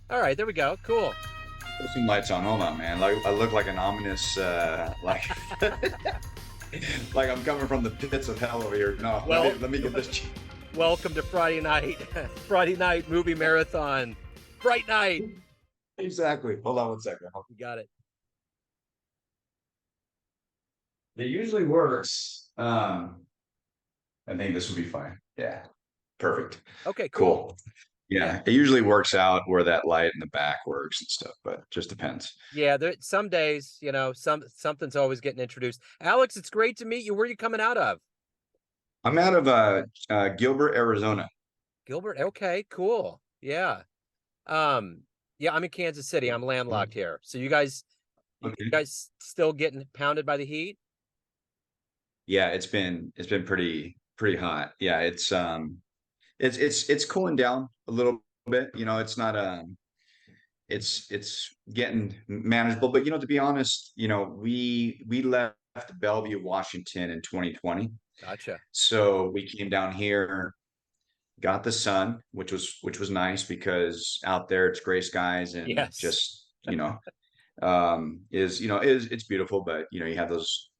All right, there we go. Cool. Put some lights on. Hold on, man. Like I look like an ominous, like I'm coming from the pits of hell over here. No, let me Well, let me get this. welcome to Friday night, Friday night movie marathon. Fright night. Exactly. Hold on one second. You got it. It usually works. I think this will be fine. Yeah. Perfect. Okay, cool. Cool. Yeah. Yeah. It usually works out where that light in the back works and stuff, but just depends. Yeah, there some days, something's always getting introduced. Alex, it's great to meet you. Where are you coming out of? I'm out of Gilbert, Arizona. Gilbert. Okay, cool. Yeah. Um, yeah, I'm in Kansas City. I'm landlocked here. So you Okay. guys still getting pounded by the heat? Yeah, it's been pretty hot. Yeah, it's cooling down a little bit. It's not it's getting manageable. But to be honest, we left Bellevue, Washington in 2020. Gotcha. So we came down here, got the sun, which was nice because out there it's gray skies and Yes. just, is it's beautiful, but you have those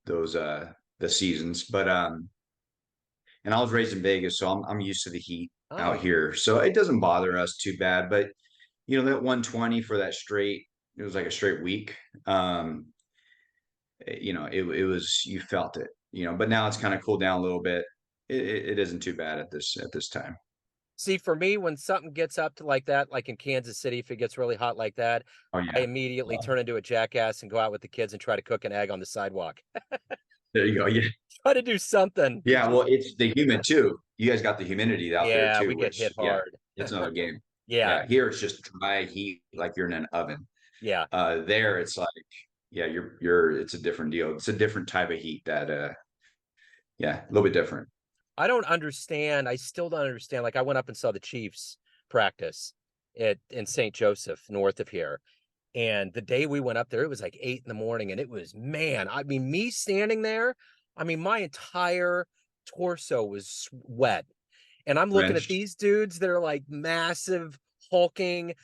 the seasons. But and I was raised in Vegas, so I'm used to the heat out Oh, here. So it doesn't bother us too bad. But that 120 for that straight, it was like a straight week. It was, you felt it, but now it's kind of cooled down a little bit. It isn't too bad at this time. see, for me, when something gets up to like that, like in Kansas City, if it gets really hot like that, Oh I yeah. immediately Well, turn into a jackass and go out with the kids and try to cook an egg on the sidewalk. there you go. Yeah. Try to do something to Yeah. just, Well, it's the humid too. You guys got the humidity out there yeah, we too, get hit which, yeah, hard. it's another game. Yeah, Yeah. Here it's just dry heat, like you're in an oven. yeah. There it's like, yeah, it's a different deal. It's a different type of heat that, yeah, a little bit different. I don't understand. I still don't understand. Like I went up and saw the Chiefs practice in St. Joseph, north of here. And the day we went up there, it was like 8 in the morning, and it was, man, I mean, me standing there, I mean, my entire torso was wet. And I'm looking at Drenched. these dudes that are like massive, hulking,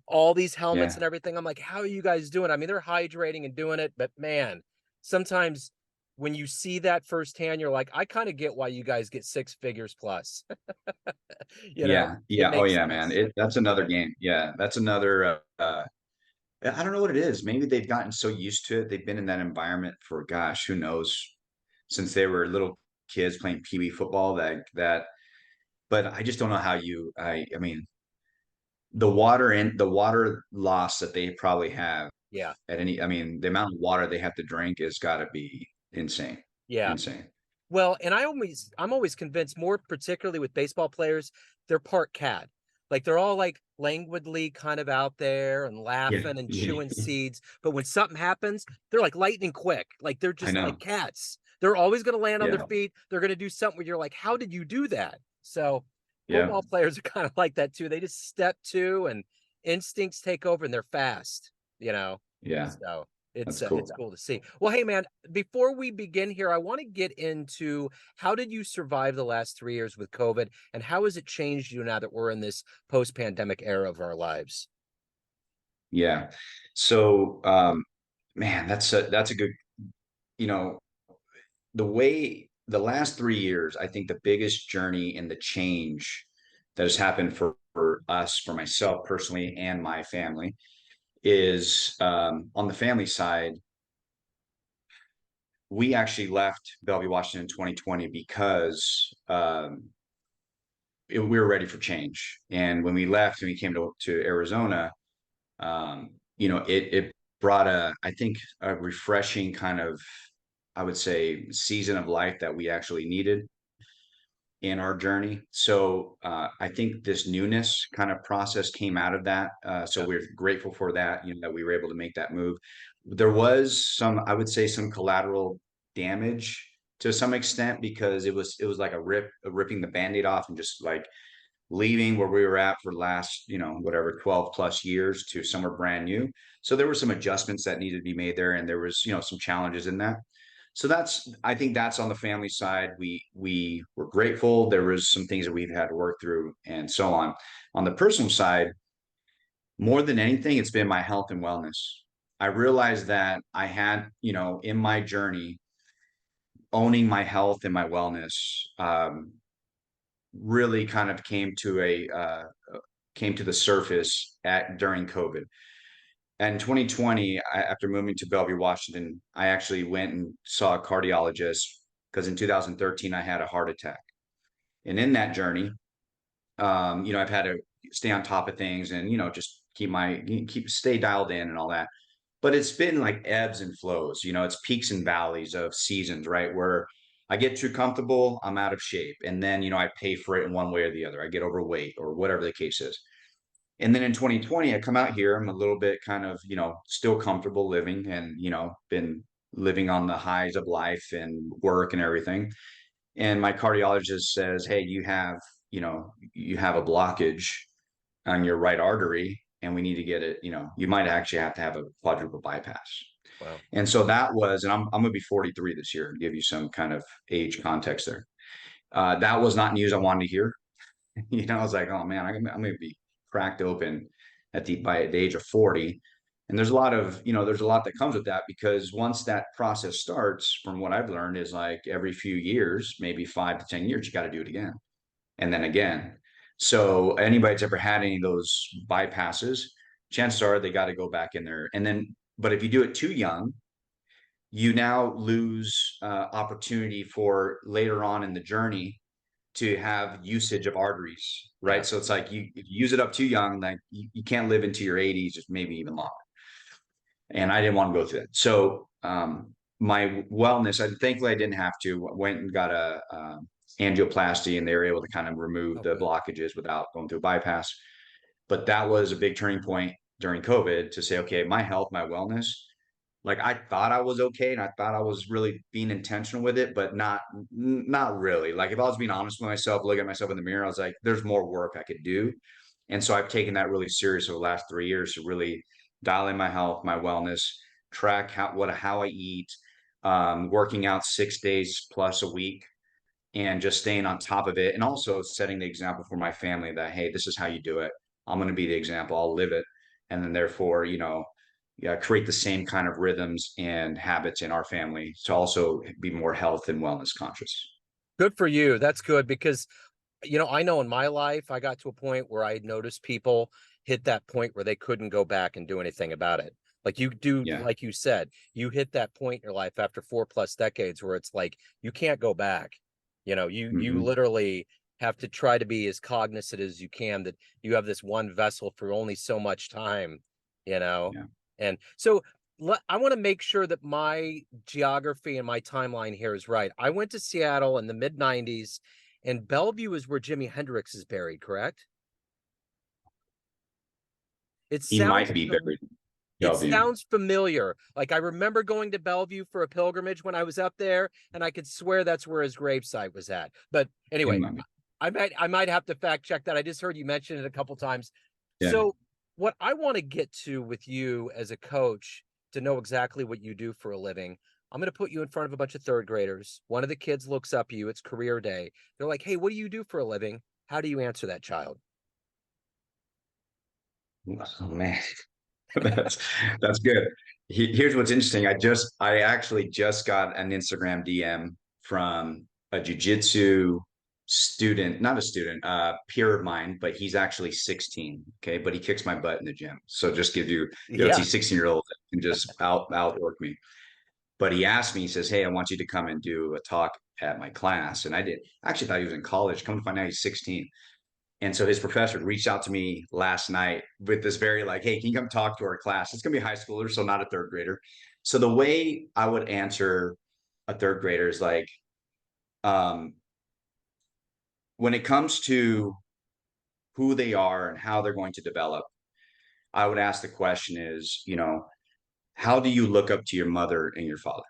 all these helmets Yeah. and everything. I'm like, how are you guys doing? I mean, they're hydrating and doing it, but man, sometimes when you see that firsthand, you're like, I kind of get why you guys get six figures plus. you know, Yeah. it Yeah. Oh makes yeah, man. sense. That's another game. Yeah. That's another, I don't know what it is. Maybe they've gotten so used to it. They've been in that environment for, gosh, who knows, since they were little kids playing pee wee football. But I just don't know how I mean, the water loss that they probably have Yeah. I mean, the amount of water they have to drink has got to be insane, Yeah. insane. Well, and I'm always convinced, more particularly with baseball players, they're part cat. Like they're all like languidly kind of out there and Yeah, laughing and yeah, chewing seeds. But when something happens, they're like lightning quick. Like they're I just like know. cats. They're always going to land on their Yeah, feet. They're going to do something where you're like, how did you do that? So yeah, football players are kind of like that too. They just step to and instincts take over and they're fast, you know? yeah. So That's it's cool. cool to see. Well, hey man, before we begin here, I want to get into how did you survive the last 3 years with COVID, and how has it changed you now that we're in this post-pandemic era of our lives? Yeah. So, man, that's a good, you know, the last 3 years, I think the biggest journey and the change that has happened for us, for myself personally, and my family is on the family side. We actually left Bellevue, Washington in 2020 because we were ready for change. And when we left and we came to Arizona, it brought I think, a refreshing kind of, I would say, season of life that we actually needed in our journey. So I think this newness kind of process came out of that. So Yeah, we're grateful for that, that we were able to make that move. There was some, I would say, some collateral damage to some extent because it was like ripping the band-aid off and just like leaving where we were at for the last, whatever, 12 plus years to somewhere brand new. So there were some adjustments that needed to be made there, and there was, some challenges in that. So I think that's on the family side. We were grateful. There was some things that we've had to work through and so on. On the personal side, more than anything, it's been my health and wellness. I realized that I had, in my journey, owning my health and my wellness, really kind of came to the surface during COVID. And 2020, after moving to Bellevue, Washington, I actually went and saw a cardiologist because in 2013 I had a heart attack. And in that journey, I've had to stay on top of things and just stay dialed in and all that. But it's been like ebbs and flows. It's peaks and valleys of seasons, right? Where I get too comfortable, I'm out of shape, and then I pay for it in one way or the other. I get overweight or whatever the case is. And then in 2020, I come out here. I'm a little bit kind of, still comfortable living and, been living on the highs of life and work and everything. And my cardiologist says, hey, you have a blockage on your right artery and we need to get it, you might actually have to have a quadruple bypass. Wow. And so that was, and I'm going to be 43 this year to give you some kind of age context there. That was not news I wanted to hear. I was like, oh man, I'm going to be cracked open by the age of 40. And there's a lot that comes with that because once that process starts, from what I've learned, is like every few years, maybe 5 to 10 years, you got to do it again and then again. So anybody that's ever had any of those bypasses, chances are they got to go back in there. And then, but if you do it too young, you now lose opportunity for later on in the journey to have usage of arteries, Yeah. right? So it's like if you use it up too young, like you can't live into your 80s, just maybe even longer. And I didn't want to go through that. So my wellness, thankfully I didn't have to. I went and got a angioplasty, and they were able to kind of remove Oh, the good. blockages without going through a bypass. But that was a big turning point during COVID to say, okay, my health, my wellness, like I thought I was okay and I thought I was really being intentional with it, but not really. Like if I was being honest with myself, looking at myself in the mirror, I was like, there's more work I could do. And so I've taken that really serious over the last 3 years to really dial in my health, my wellness, track how I eat, working out 6 days plus a week, and just staying on top of it, and also setting the example for my family that hey, this is how you do it. I'm going to be the example. I'll live it, and then therefore, yeah, create the same kind of rhythms and habits in our family to also be more health and wellness conscious. Good for you. That's good because, I know in my life, I got to a point where I noticed people hit that point where they couldn't go back and do anything about it. Like you do, Yeah. like you said, you hit that point in your life after 4+ decades where it's like you can't go back. You Hmm. literally have to try to be as cognizant as you can that you have this one vessel for only so much time, you know. Yeah. And so I want to make sure that my geography and my timeline here is right. I went to Seattle in the mid 90s, and Bellevue is where Jimi Hendrix is buried, correct? It He sounds might be fam- buried in it Bellevue. sounds familiar. Like I remember going to Bellevue for a pilgrimage when I was up there, and I could swear that's where his gravesite was at. But He anyway, might be. I might have to fact check that. I just heard you mention it a couple times. Yeah. So what I want to get to with you as a coach to know exactly what you do for a living, I'm going to put you in front of a bunch of third graders. One of the kids looks up at you. It's career day. They're like, "Hey, what do you do for a living?" How do you answer that child? Oh man. That's that's good. Here's what's interesting. I actually just got an Instagram DM from a jujitsu student, not a student, peer of mine, but he's actually 16. Okay, but he kicks my butt in the gym. So just give you, Yeah. it's 16-year-old can just outwork me. But he asked me, he says, "Hey, I want you to come and do a talk at my class." And I did. I actually thought he was in college. Come to find out he's 16. And so his professor reached out to me last night with this very like, hey, can you come talk to our class? It's going to be a high schooler, so not a third grader. So the way I would answer a third grader is like, um, when it comes to who they are and how they're going to develop, I would ask the question is, how do you look up to your mother and your father?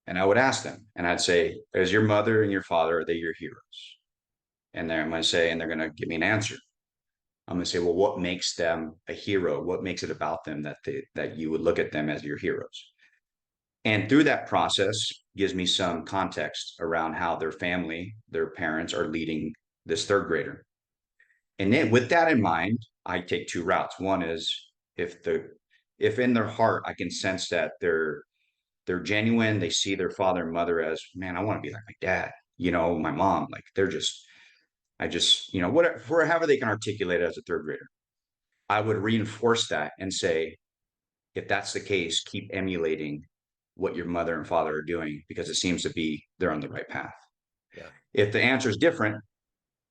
And I would ask them, and I'd say, is your mother and your father, are they your heroes? And I'm going to say, and they're going to give me an answer. I'm going to say, well, what makes them a hero? What makes it about them that you would look at them as your heroes? And through that process gives me some context around how their family, their parents are leading this third grader. And then with that in mind, I take two routes. One is if the if in their heart I can sense that they're genuine, they see their father and mother as, man, I want to be like my dad, my mom, like they're just I just, whatever, however they can articulate it as a third grader. I would reinforce that and say, if that's the case, keep emulating what your mother and father are doing because it seems to be they're on the right path. Yeah. If the answer is different,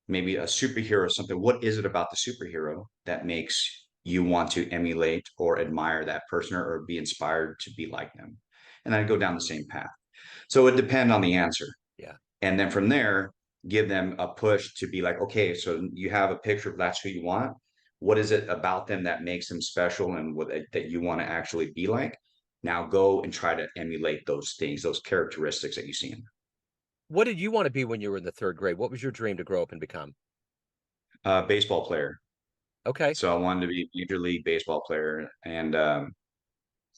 maybe a superhero or something, what is it about the superhero that makes you want to emulate or admire that person or be inspired to be like them? And then go down the same path. So it depends on the answer. Yeah. And then from there, give them a push to be like, okay, so you have a picture of that's who you want. What is it about them that makes them special and what that you want to actually be like? Now go and try to emulate those things, those characteristics that you see in them. What did you want to be when you were in the third grade? What was your dream to grow up and become? Baseball player. Okay. So I wanted to be a major league baseball player. And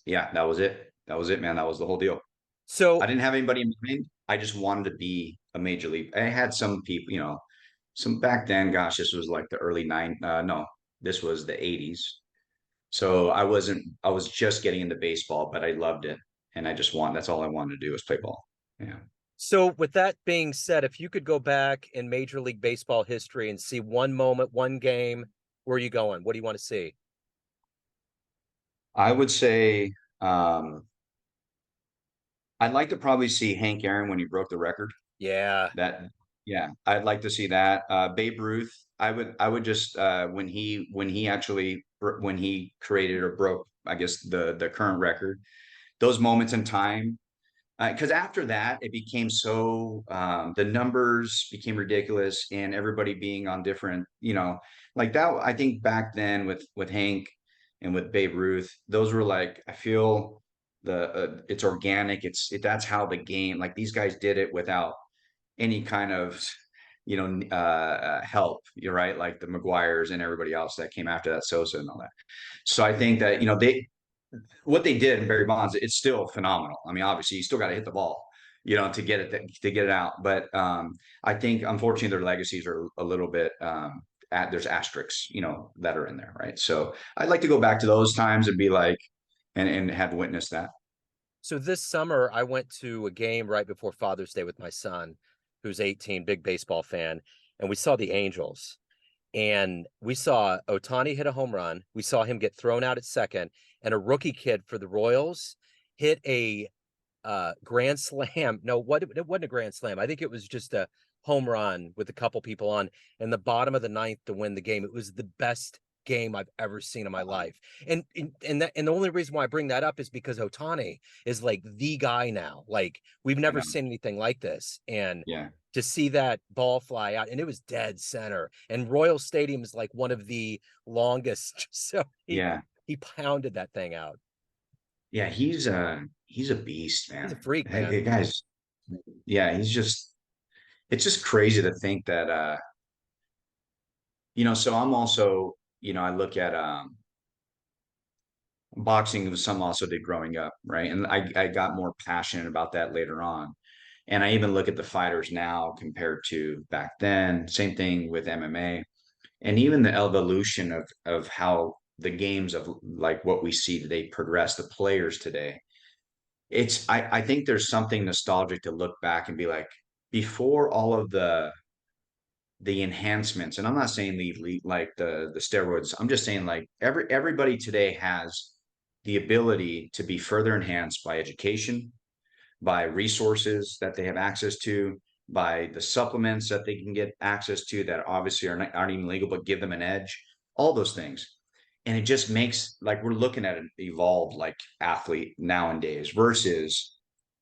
yeah, that was it. That was it, man. That was the whole deal. I So didn't have anybody in mind. I just wanted to be a major league. I had some people, some back then, gosh, this was like the early no, this was the 80s. So I was just getting into baseball, but I loved it. And that's all I wanted to do was play ball. Yeah. So, with that being said, if you could go back in Major League Baseball history and see one moment, one game, where are you going? What do you want to see? I would say, I'd like to probably see Hank Aaron when he broke the record. Yeah. That, yeah, I'd like to see that. Babe Ruth, I would just when he created or broke, I guess the current record, those moments in time, because after that it became so the numbers became ridiculous and everybody being on different, like that. I think back then with Hank and with Babe Ruth, those were like, I feel it's organic. That's how the game, like these guys did it without any kind of help. You're right, like the McGuires and everybody else that came after that, Sosa and all that. So I think that they what they did in Barry Bonds, it's still phenomenal. I mean, obviously, you still got to hit the ball, to get it out. But I think, unfortunately, their legacies are a little bit. There's asterisks, that are in there, right? So I'd like to go back to those times and be like, and have witnessed that. So this summer, I went to a game right before Father's Day with my son, who's 18, big baseball fan, and we saw the Angels. And we saw Ohtani hit a home run. We saw him get thrown out at second, and a rookie kid for the Royals hit a grand slam. No, what it wasn't a grand slam. I think it was just a home run with a couple people on in the bottom of the ninth to win the game. It was the best game I've ever seen in my life. And the only reason why I bring that up is because Otani is like the guy now. Like we've I never know. seen anything like this. And Yeah, to see that ball fly out, and it was dead center. And Royal Stadium is like one of the longest. So yeah, he pounded that thing out. yeah. He's a beast, He's a man. freak, That man. guy's, yeah. It's just crazy to think that so I'm also, I look at boxing was some also did growing up, right? And I got more passionate about that later on. And I even look at the fighters now compared to back then. Same thing with MMA. And even the evolution of how the games of like what we see today progress, the players today. I think there's something nostalgic to look back and be like, before all of the enhancements, and I'm not saying like the steroids. I'm just saying like everybody today has the ability to be further enhanced by education, by resources that they have access to, by the supplements that they can get access to that obviously aren't even legal, but give them an edge. All those things, and it just makes like we're looking at an evolved like athlete nowadays versus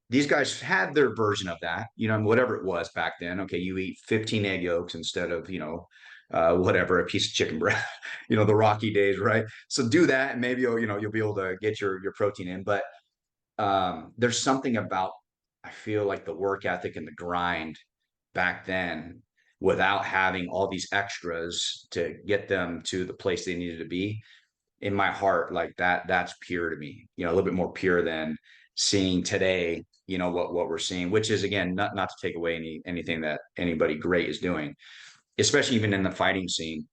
these guys had their version of that, whatever it was back then. Okay, you eat 15 egg yolks instead of, whatever, a piece of chicken breast, the Rocky days, right? So do that, and maybe you'll be able to get your protein in. But there's something about I feel like the work ethic and the grind back then, without having all these extras to get them to the place they needed to be, in my heart, like that's pure to me, a little bit more pure than seeing today, what we're seeing, which is again, not to take away anything that anybody great is doing, especially even in the fighting scene,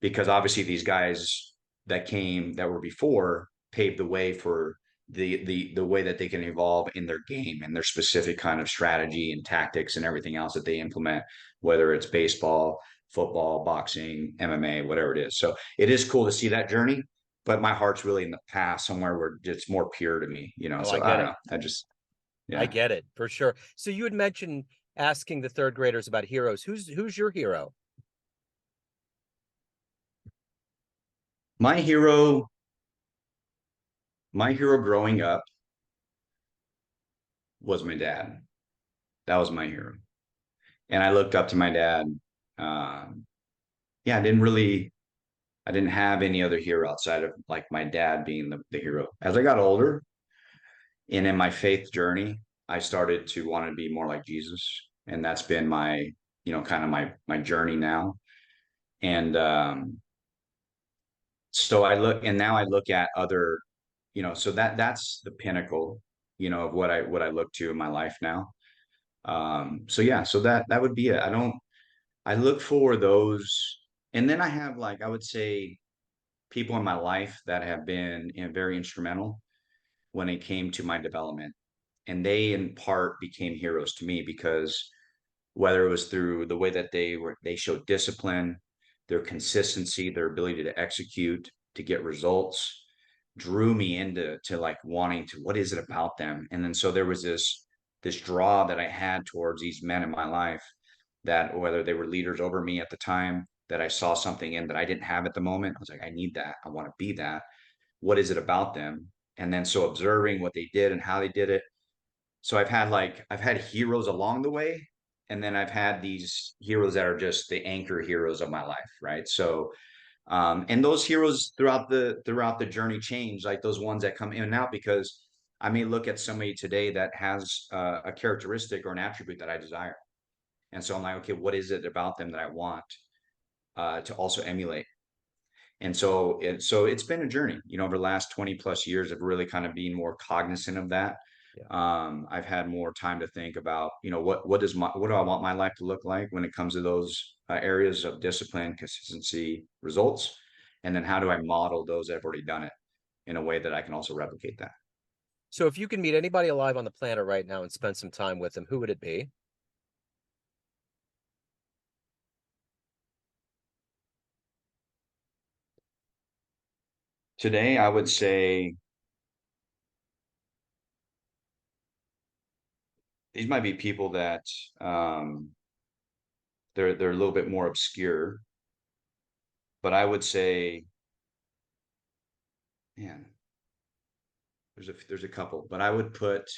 because obviously these guys that came that were before paved the way for the way that they can evolve in their game and their specific kind of strategy and tactics and everything else that they implement, whether it's baseball, football, boxing, MMA, whatever it is. So it is cool to see that journey, but my heart's really in the past somewhere where it's more pure to me, you know. Oh, So I I get don't it. know. I just I yeah. get it for sure. So you had mentioned asking the third graders about heroes. Who's your hero? My hero, my hero growing up was my dad. That was my hero. And I looked up to my dad. Um, yeah, I didn't have any other hero outside of like my dad being the hero. As I got older and in my faith journey, I started to want to be more like Jesus. And that's been my, kind of my journey now. And so and now I look at other, so that's the pinnacle, of what I look to in my life now. So yeah, so that would be it. I look for those, and then I have like I would say people in my life that have been very instrumental when it came to my development, and they in part became heroes to me because whether it was through the way that they showed discipline, their consistency, their ability to execute, to get results, drew me into like wanting to what is it about them, and then so there was this draw that I had towards these men in my life that whether they were leaders over me at the time that I saw something in that I didn't have at the moment. I was like, I need that. I want to be that. What is it about them? And then so observing what they did and how they did it. So I've had heroes along the way, and then I've had these heroes that are just the anchor heroes of my life, right? So and those heroes throughout the journey change, like those ones that come in and out because I may look at somebody today that has a characteristic or an attribute that I desire. And so I'm like, okay, what is it about them that I want to also emulate? And so it's been a journey, over the last 20 plus years of really kind of being more cognizant of that. Yeah. I've had more time to think about, what do I want my life to look like when it comes to those areas of discipline, consistency, results, and then how do I model those that have already done it in a way that I can also replicate that. So if you can meet anybody alive on the planet right now and spend some time with them, who would it be? Today, I would say these might be people that um, they're a little bit more obscure, but I would say, man, there's a couple, but I would put,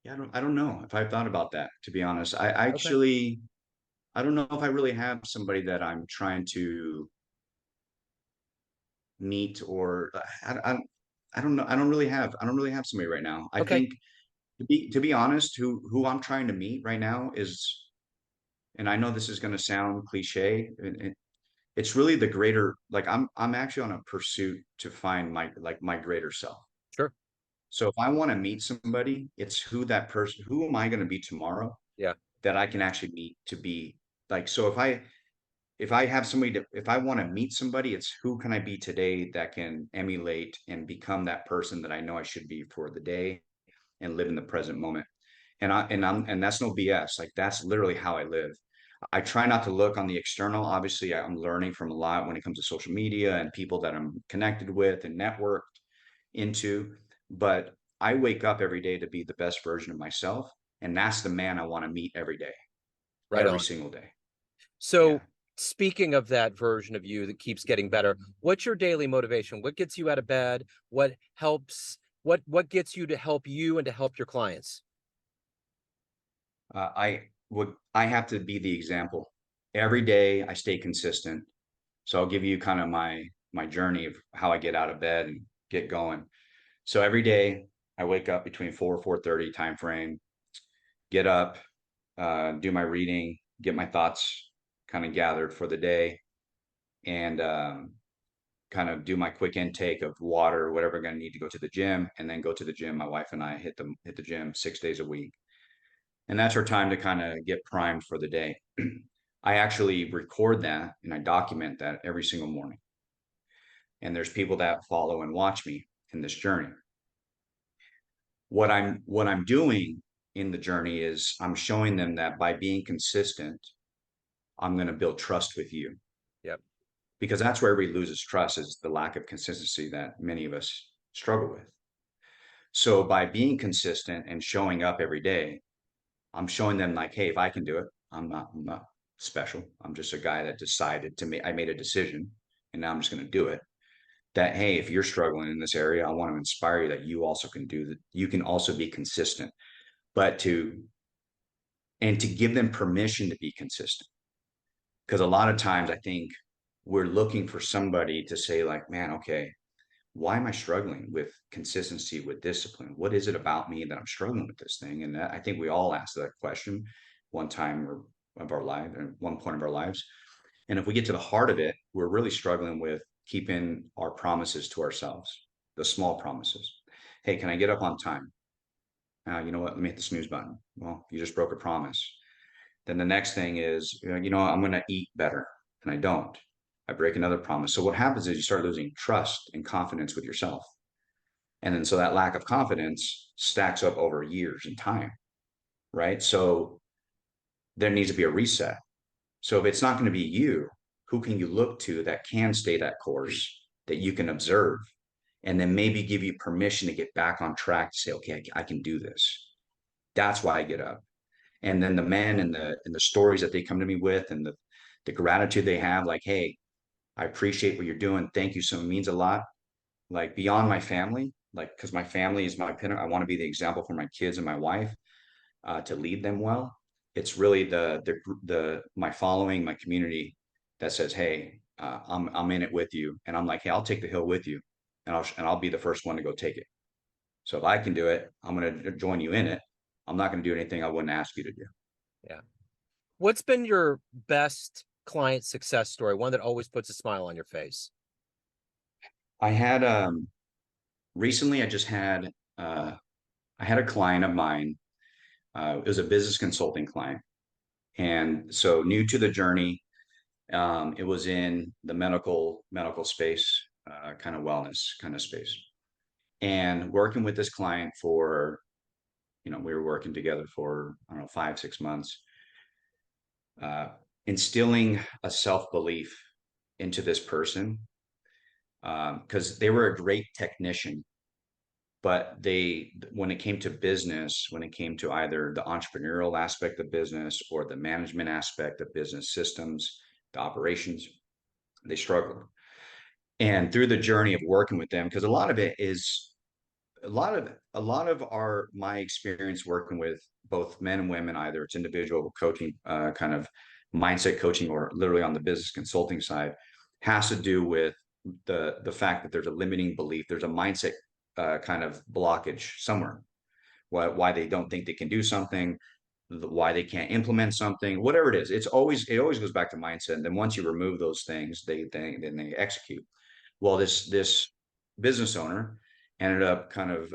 yeah, I don't know if I've thought about that, to be honest. Okay. I don't know if I really have somebody that I'm trying to meet or I don't know. I don't really have somebody right now. I Okay. think to be honest, who I'm trying to meet right now is, and I know this is going to sound cliche, it's really the greater, like I'm actually on a pursuit to find my greater self. Sure. So if I want to meet somebody, it's who am I going to be tomorrow Yeah. that I can actually meet to be like, so if I have somebody if I want to meet somebody, it's who can I be today that can emulate and become that person that I know I should be for the day and live in the present moment. And that's no BS. Like that's literally how I live. I try not to look on the external. Obviously, I'm learning from a lot when it comes to social media and people that I'm connected with and networked into. But I wake up every day to be the best version of myself. And that's the man I want to meet every day, Right every on. single day. So Yeah. speaking of that version of you that keeps getting better, what's your daily motivation? What gets you out of bed? What helps? What gets you to help you and to help your clients? I have to be the example. Every day I stay consistent. So I'll give you kind of my journey of how I get out of bed and get going. So every day I wake up between 4:30 time frame, get up, do my reading, get my thoughts kind of gathered for the day, and kind of do my quick intake of water, whatever I'm going to need to go to the gym, and then go to the gym. My wife and I hit the gym 6 days a week, and that's our time to kind of get primed for the day. I actually record that and I document that every single morning. And there's people that follow and watch me in this journey. What I'm doing in the journey is I'm showing them that by being consistent, I'm going to build trust with you, Yep. because that's where everybody loses trust, is the lack of consistency that many of us struggle with. So by being consistent and showing up every day, I'm showing them like, hey, if I can do it, I'm not special. I'm just a guy that decided to make, I made a decision and now I'm just going to do it. That, hey, if you're struggling in this area, I want to inspire you that you also can do that. You can also be consistent, but to give them permission to be consistent. Because a lot of times I think we're looking for somebody to say like, man, okay, why am I struggling with consistency, with discipline? What is it about me that I'm struggling with this thing? And I think we all ask that question one time of our life, at one point of our lives. And if we get to the heart of it, we're really struggling with keeping our promises to ourselves, the small promises. Hey, can I get up on time? You know what? Let me hit the snooze button. Well, you just broke a promise. Then the next thing is, you know, I'm going to eat better, and I don't. I break another promise. So what happens is you start losing trust and confidence with yourself. And then so that lack of confidence stacks up over years and time, right? So there needs to be a reset. So if it's not going to be you, who can you look to that can stay that course, that you can observe, and then maybe give you permission to get back on track to say, okay, I can do this. That's why I get up. And then the men and the stories that they come to me with, and the gratitude they have, like, hey, I appreciate what you're doing. Thank you. So it means a lot. Like beyond my family, like, because my family is my pinnacle. I want to be the example for my kids and my wife, to lead them well. It's really the my following, my community, that says, hey, I'm in it with you, and I'm like, hey, I'll take the hill with you, and I'll be the first one to go take it. So if I can do it, I'm going to join you in it. I'm not going to do anything I wouldn't ask you to do. Yeah. What's been your best client success story? One that always puts a smile on your face. I had recently. Uh, I had a client of mine. It was a business consulting client, and so new to the journey. It was in the medical space, kind of wellness kind of space, and working with this client for, we were working together for, I don't know, 5 6 months, uh, instilling a self belief into this person, because they were a great technician, but when it came to business, when it came to either the entrepreneurial aspect of business or the management aspect of business systems, the operations, they struggled. And through the journey of working with them, because a lot of it is a lot of our my experience working with both men and women, either it's individual coaching, kind of mindset coaching, or literally on the business consulting side, has to do with the fact that there's a limiting belief, there's a mindset, kind of blockage somewhere, why they don't think they can do something, why they can't implement something, whatever it is. It always goes back to mindset. And then once you remove those things, then they execute. Well, this business owner ended up kind of,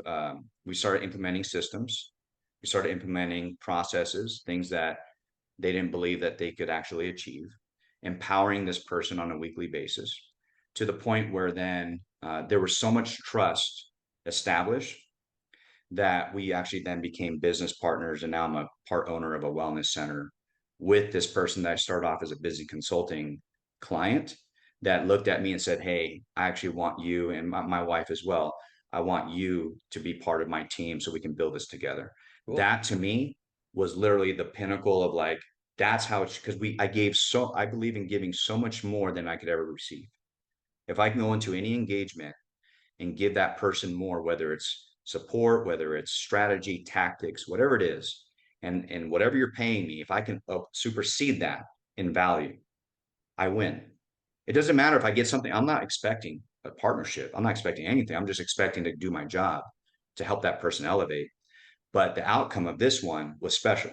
we started implementing systems, we started implementing processes, things that they didn't believe that they could actually achieve, empowering this person on a weekly basis, to the point where then, there was so much trust established that we actually then became business partners. And now I'm a part owner of a wellness center with this person that I started off as a business consulting client, that looked at me and said, hey, I actually want you, and my wife as well, I want you to be part of my team so we can build this together. Cool. That to me was literally the pinnacle of like, that's how it's, because I believe in giving so much more than I could ever receive. If I can go into any engagement and give that person more, whether it's support, whether it's strategy, tactics, whatever it is, and whatever you're paying me, if I can supersede that in value, I win. It doesn't matter if I get something. I'm not expecting a partnership. I'm not expecting anything. I'm just expecting to do my job to help that person elevate. But the outcome of this one was special,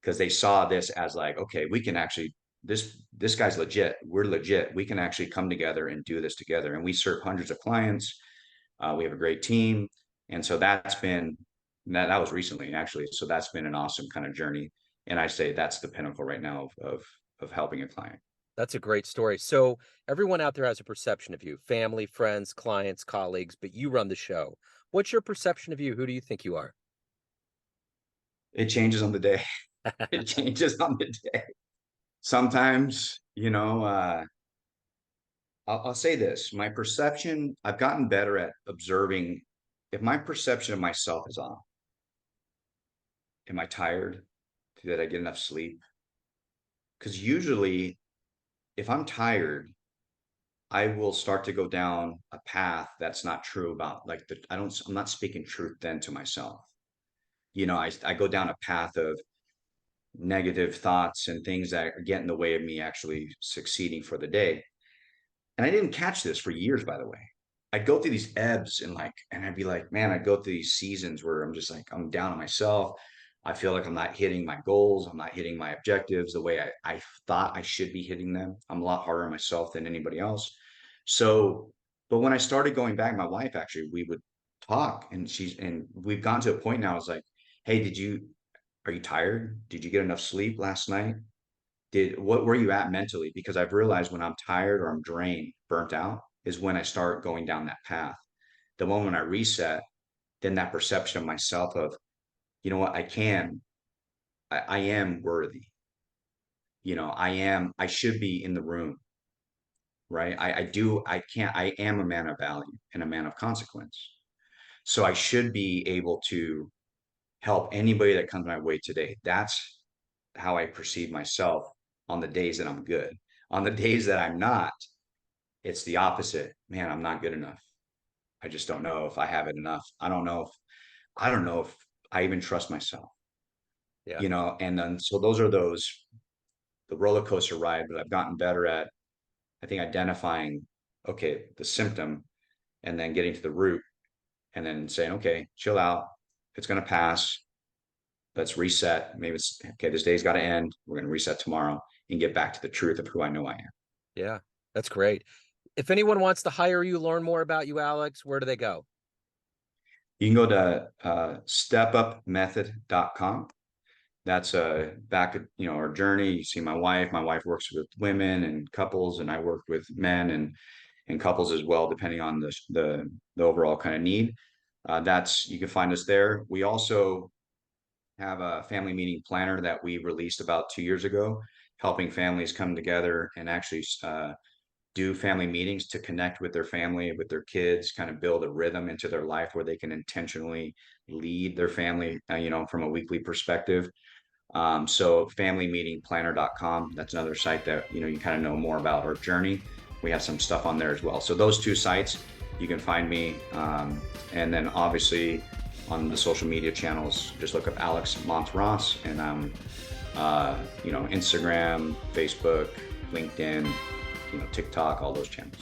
because they saw this as like, okay, we can actually, this guy's legit. We're legit. We can actually come together and do this together. And we serve hundreds of clients. We have a great team. And so that was recently, actually. So that's been an awesome kind of journey. And I say that's the pinnacle right now of helping a client. That's a great story. So everyone out there has a perception of you, family, friends, clients, colleagues, but you run the show. What's your perception of you? Who do you think you are? It changes on the day. It changes on the day. Sometimes, I'll say this, my perception, I've gotten better at observing if my perception of myself is off. Am I tired? Did I get enough sleep? Because usually, if I'm tired, I will start to go down a path that's not true about like I'm not speaking truth then to myself. I go down a path of negative thoughts and things that get in the way of me actually succeeding for the day. And I didn't catch this for years, by the way. I'd go through these ebbs and I'd be like, man, I'd go through these seasons where I'm just like, I'm down on myself. I feel like I'm not hitting my goals. I'm not hitting my objectives the way I thought I should be hitting them. I'm a lot harder on myself than anybody else. So, but when I started going back, my wife actually, we would talk and we've gone to a point now. It's like, hey, are you tired? Did you get enough sleep last night? What were you at mentally? Because I've realized when I'm tired or I'm drained, burnt out, is when I start going down that path. The moment I reset, then that perception of myself of, you know what, I am worthy. I should be in the room, right? I am a man of value and a man of consequence. So I should be able to help anybody that comes my way today. That's how I perceive myself on the days that I'm good. On the days that I'm not, it's the opposite. Man, I'm not good enough. I just don't know if I have it enough. I don't know if I even trust myself, Yeah. and then so those are the roller coaster ride, but I've gotten better at, I think, identifying, okay, the symptom and then getting to the root and then saying, okay, chill out. It's going to pass. Let's reset. Maybe it's okay. This day's got to end. We're going to reset tomorrow and get back to the truth of who I know I am. Yeah. That's great. If anyone wants to hire you, learn more about you, Alex, where do they go? You can go to stepupmethod.com. That's back at our journey. You see my wife. My wife works with women and couples, and I work with men and couples as well, depending on the overall kind of need. That's You can find us there. We also have a family meeting planner that we released about 2 years ago, helping families come together and actually do family meetings to connect with their family, with their kids, kind of build a rhythm into their life where they can intentionally lead their family, from a weekly perspective. So familymeetingplanner.com, that's another site that, you kind of know more about our journey. We have some stuff on there as well. So those two sites, you can find me. And then obviously on the social media channels, just look up Alex Mont-Ros and Instagram, Facebook, LinkedIn, TikTok, all those channels.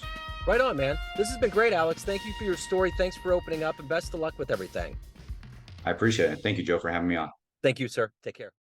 Right on, man. This has been great, Alex. Thank you for your story. Thanks for opening up and best of luck with everything. I appreciate it. Thank you, Joe, for having me on. Thank you, sir. Take care.